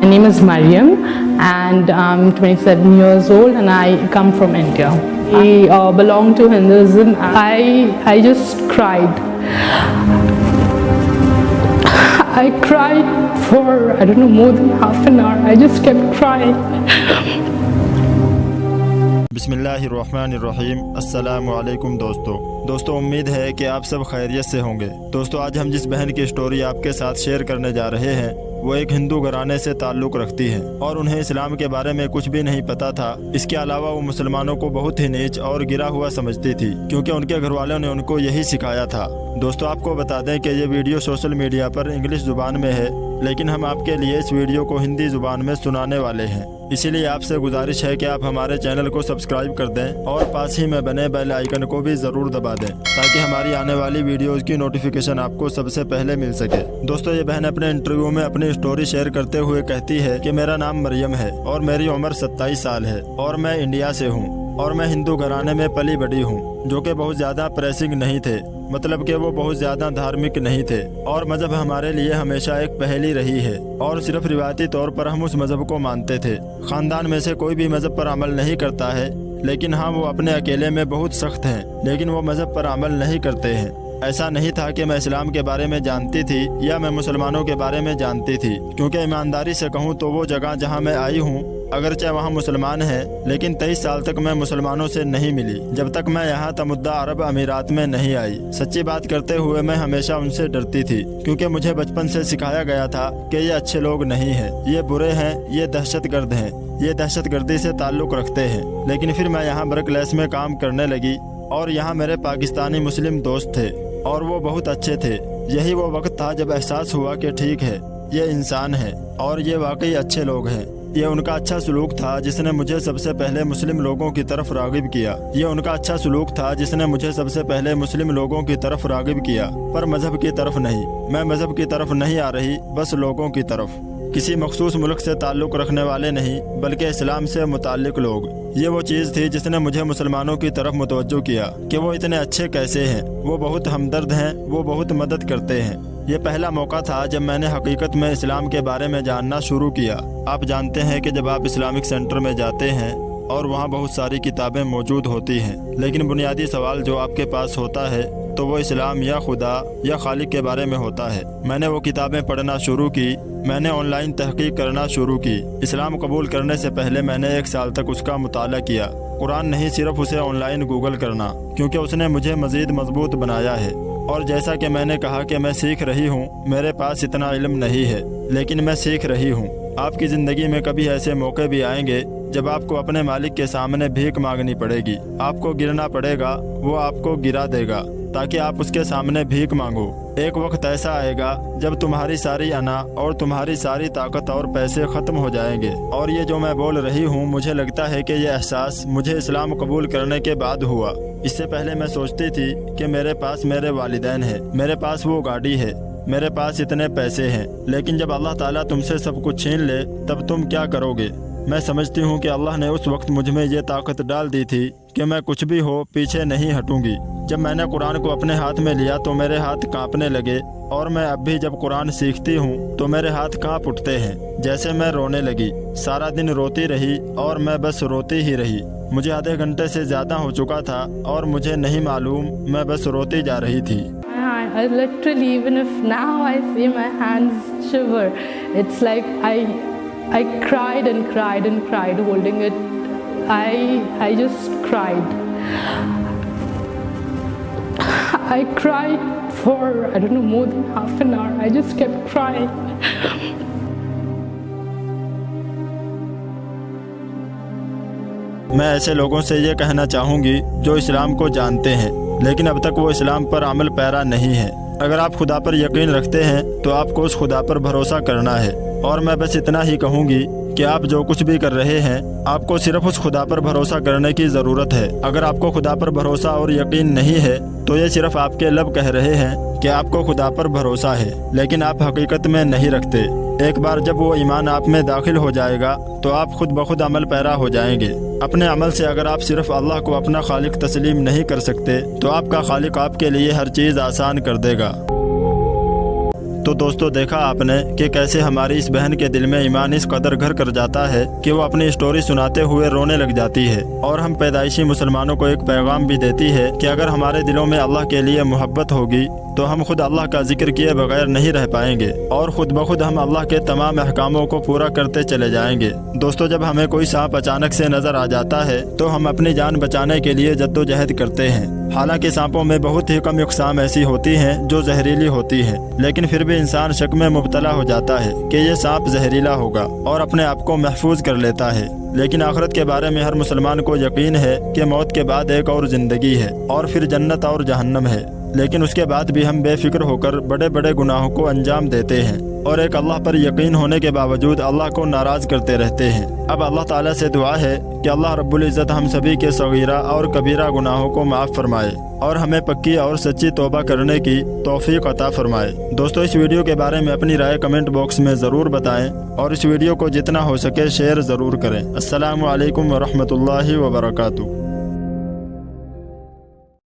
My name is Mariam and I'm 27 years old and I come from India. I belong to Hinduism. I just cried. I cried for, I don't know, more than half an hour. I just kept crying. बिस्मिल्लाहिर्रहमानिर्रहीम। अस्सलामु अलैकुम दोस्तों, उम्मीद है कि आप सब खैरियत से होंगे। दोस्तों, आज हम जिस बहन की स्टोरी आपके साथ शेयर करने जा रहे हैं वो एक हिंदू घराने से ताल्लुक़ रखती है और उन्हें इस्लाम के बारे में कुछ भी नहीं पता था। इसके अलावा वो मुसलमानों को बहुत ही नीच और गिरा हुआ समझती थी क्योंकि उनके घर वालों ने उनको यही सिखाया था। दोस्तों, आपको बता दें कि ये वीडियो सोशल मीडिया पर इंग्लिश ज़ुबान में है, लेकिन हम आपके लिए इस वीडियो को हिंदी ज़ुबान में सुनाने वाले हैं। इसीलिए आपसे गुजारिश है कि आप हमारे चैनल को सब्सक्राइब कर दें और पास ही में बने बेल आइकन को भी ज़रूर दबा दें ताकि हमारी आने वाली वीडियोस की नोटिफिकेशन आपको सबसे पहले मिल सके। दोस्तों, ये बहन अपने इंटरव्यू में अपनी स्टोरी शेयर करते हुए कहती है कि मेरा नाम मरियम है और मेरी उम्र 27 साल है और मैं इंडिया से हूँ और मैं हिंदू घराने में पली बड़ी हूँ जो कि बहुत ज़्यादा प्रेसिंग नहीं थे, मतलब कि वो बहुत ज़्यादा धार्मिक नहीं थे और मज़हब हमारे लिए हमेशा एक पहेली रही है और सिर्फ रिवायती तौर पर हम उस मज़हब को मानते थे। ख़ानदान में से कोई भी मज़हब पर अमल नहीं करता है, लेकिन हाँ, वो अपने अकेले में बहुत सख्त हैं, लेकिन वो मज़हब पर अमल नहीं करते हैं। ऐसा नहीं था कि मैं इस्लाम के बारे में जानती थी या मैं मुसलमानों के बारे में जानती थी, क्योंकि ईमानदारी से कहूँ तो वो जगह जहाँ मैं आई हूँ अगरचे वहाँ मुसलमान हैं, लेकिन 23 साल तक मैं मुसलमानों से नहीं मिली जब तक मैं यहाँ तमुद्दा अरब अमीरात में नहीं आई। सच्ची बात करते हुए मैं हमेशा उनसे डरती थी क्योंकि मुझे बचपन से सिखाया गया था कि ये अच्छे लोग नहीं हैं, ये बुरे हैं, ये दहशतगर्द हैं, ये दहशतगर्दी से ताल्लुक़ रखते हैं। लेकिन फिर मैं यहाँ बरकलेस में काम करने लगी और यहाँ मेरे पाकिस्तानी मुस्लिम दोस्त थे और वो बहुत अच्छे थे। यही वो वक्त था जब एहसास हुआ कि ठीक है, ये इंसान है और ये वाकई अच्छे लोग हैं। ये उनका अच्छा सलूक था जिसने मुझे सबसे पहले मुस्लिम लोगों की तरफ राग़िब किया। ये उनका अच्छा सलूक था जिसने मुझे सबसे पहले मुस्लिम लोगों की तरफ राग़िब किया, पर मज़हब की तरफ नहीं। मैं मज़हब की तरफ नहीं आ रही, बस लोगों की तरफ। किसी मखसूस मुल्क से ताल्लुक़ रखने वाले नहीं, बल्कि इस्लाम से मुताल्लिक़ लोग। ये वो चीज़ थी जिसने मुझे मुसलमानों की तरफ मुतवज्जो किया कि वो इतने अच्छे कैसे हैं, वो बहुत हमदर्द हैं, वो बहुत मदद करते हैं। ये पहला मौका था जब मैंने हकीकत में इस्लाम के बारे में जानना शुरू किया। आप जानते हैं कि जब आप इस्लामिक सेंटर में जाते हैं और वहाँ बहुत सारी किताबें मौजूद होती हैं, लेकिन बुनियादी सवाल जो आपके पास होता है तो वो इस्लाम या खुदा या खालिक के बारे में होता है। मैंने वो किताबें पढ़ना शुरू की, मैंने ऑनलाइन तहकीक करना शुरू की। इस्लाम कबूल करने से पहले मैंने 1 साल तक उसका मुताला किया। कुरान नहीं, सिर्फ उसे ऑनलाइन गूगल करना, क्योंकि उसने मुझे मज़ीद मजबूत बनाया है। और जैसा कि मैंने कहा कि मैं सीख रही हूँ, मेरे पास इतना इल्म नहीं है, लेकिन मैं सीख रही हूँ। आपकी ज़िंदगी में कभी ऐसे मौके भी आएंगे जब आपको अपने मालिक के सामने भीख मांगनी पड़ेगी। आपको गिरना पड़ेगा, वो आपको गिरा देगा ताकि आप उसके सामने भीख मांगो। एक वक्त ऐसा आएगा जब तुम्हारी सारी अना और तुम्हारी सारी ताकत और पैसे ख़त्म हो जाएंगे। और ये जो मैं बोल रही हूँ, मुझे लगता है कि ये एहसास मुझे इस्लाम कबूल करने के बाद हुआ। इससे पहले मैं सोचती थी कि मेरे पास मेरे वालिदैन हैं, मेरे पास वो गाड़ी है, मेरे पास इतने पैसे हैं, लेकिन जब अल्लाह ताला तुमसे सब कुछ छीन ले तब तुम क्या करोगे। मैं समझती हूँ कि अल्लाह ने उस वक्त मुझ में ये ताकत डाल दी थी कि मैं कुछ भी हो पीछे नहीं हटूंगी। जब मैंने कुरान को अपने हाथ में लिया तो मेरे हाथ कांपने लगे और मैं अब भी जब कुरान सीखती हूँ तो मेरे हाथ कांप उठते हैं, जैसे मैं रोने लगी। सारा दिन रोती रही और मैं बस रोती ही रही। मुझे आधे घंटे से ज़्यादा हो चुका था और मुझे नहीं मालूम, मैं बस रोती जा रही थी। I literally, even if now I see my hands shiver, it's like I cried and cried and cried holding it. I just cried. I cried for, I don't know, more than half an hour. I just kept crying. मैं ऐसे लोगों से ये कहना चाहूँगी जो इस्लाम को जानते हैं लेकिन अब तक वो इस्लाम पर अमल पैरा नहीं है। अगर आप खुदा पर यकीन रखते हैं तो आपको उस खुदा पर भरोसा करना है। और मैं बस इतना ही कहूँगी कि आप जो कुछ भी कर रहे हैं, आपको सिर्फ उस खुदा पर भरोसा करने की ज़रूरत है। अगर आपको खुदा पर भरोसा और यकीन नहीं है तो ये सिर्फ आपके लब कह रहे हैं कि आपको खुदा पर भरोसा है, लेकिन आप हकीकत में नहीं रखते। एक बार जब वो ईमान आप में दाखिल हो जाएगा तो आप खुद ब खुद अमल पैरा हो जाएंगे। अपने अमल से अगर आप सिर्फ अल्लाह को अपना खालिक तस्लीम नहीं कर सकते तो आपका खालिक आपके लिए हर चीज़ आसान कर देगा। तो दोस्तों देखा आपने कि कैसे हमारी इस बहन के दिल में ईमान इस कदर घर कर जाता है कि वो अपनी स्टोरी सुनाते हुए रोने लग जाती है। और हम पैदाइशी मुसलमानों को एक पैगाम भी देती है कि अगर हमारे दिलों में अल्लाह के लिए मोहब्बत होगी तो हम खुद अल्लाह का जिक्र किए बगैर नहीं रह पाएंगे और खुद ब खुद हम अल्लाह के तमाम अहकामों को पूरा करते चले जाएंगे। दोस्तों जब हमें कोई सांप अचानक से नजर आ जाता है तो हम अपनी जान बचाने के लिए जद्दोजहद करते हैं। हालांकि सांपों में बहुत ही कम अक़साम ऐसी होती हैं जो जहरीली होती हैं, लेकिन फिर भी इंसान शक में मुब्तला हो जाता है कि ये सांप जहरीला होगा और अपने आप को महफूज कर लेता है। लेकिन आखिरत के बारे में हर मुसलमान को यकीन है कि मौत के बाद एक और ज़िंदगी है और फिर जन्नत और जहन्नम है। लेकिन उसके बाद भी हम बेफिक्र होकर बड़े बड़े गुनाहों को अंजाम देते हैं और एक अल्लाह पर यकीन होने के बावजूद अल्लाह को नाराज़ करते रहते हैं। अब अल्लाह ताला से दुआ है कि अल्लाह रब्बुल इज़्ज़त हम सभी के सगीरा और कबीरा गुनाहों को माफ़ फरमाए और हमें पक्की और सच्ची तौबा करने की तौफीक अता फरमाए। दोस्तों इस वीडियो के बारे में अपनी राय कमेंट बॉक्स में ज़रूर बताएं और इस वीडियो को जितना हो सके शेयर ज़रूर करें। अस्सलामु अलैकुम व रहमतुल्लाहि व बरकातुहू।